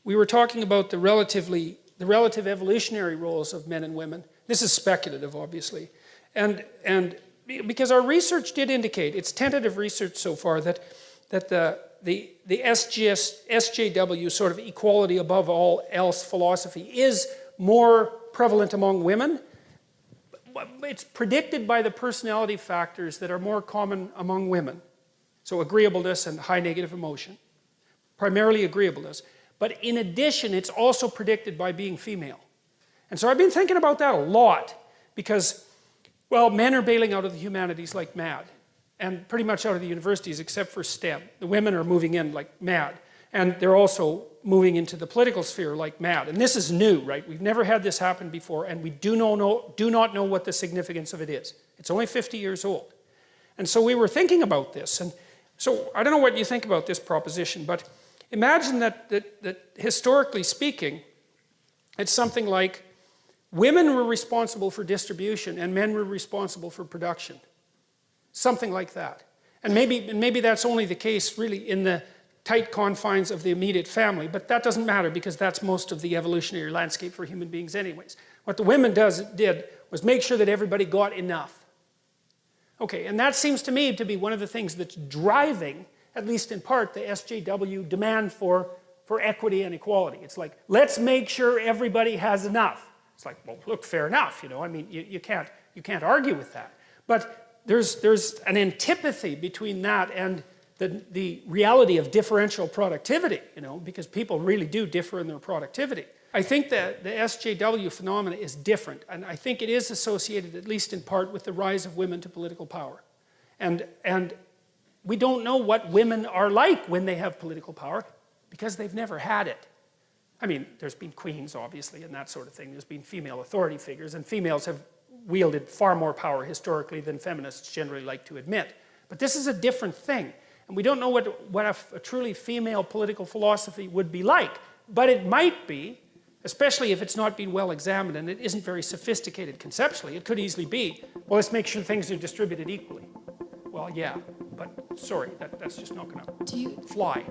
we were talking about the relative evolutionary roles of men and women. This is speculative, obviously. And because our research did indicate, it's tentative research so far, that the SJW sort of equality above all else philosophy is more prevalent among women. It's predicted by the personality factors that are more common among women. So agreeableness and high negative emotion. Primarily agreeableness. But in addition, it's also predicted by being female. And so I've been thinking about that a lot because, well, men are bailing out of the humanities like mad. And pretty much out of the universities except for STEM. The women are moving in like mad. And they're also moving into the political sphere like mad. And this is new, right? We've never had this happen before, and we do not know what the significance of it is. It's only 50 years old. And so we were thinking about this. And so I don't know what you think about this proposition, but imagine that historically speaking, it's something like women were responsible for distribution and men were responsible for production. Something like that. And maybe that's only the case really in the tight confines of the immediate family, but that doesn't matter because that's most of the evolutionary landscape for human beings anyways. What the women did was make sure that everybody got enough. Okay, and that seems to me to be one of the things that's driving, at least in part, the SJW demand for equity and equality. It's like, let's make sure everybody has enough. It's like, well, look, fair enough, you know, I mean, you can't argue with that. But there's an antipathy between that and the reality of differential productivity, you know, because people really do differ in their productivity. I think that the SJW phenomena is different, and I think it is associated, at least in part, with the rise of women to political power. And we don't know what women are like when they have political power, because they've never had it. I mean, there's been queens, obviously, and that sort of thing. There's been female authority figures, and females have wielded far more power historically than feminists generally like to admit. But this is a different thing. And we don't know what a truly female political philosophy would be like. But it might be, especially if it's not been well examined and it isn't very sophisticated conceptually, it could easily be, well, let's make sure things are distributed equally. Well, yeah, but sorry, that's just not going to fly.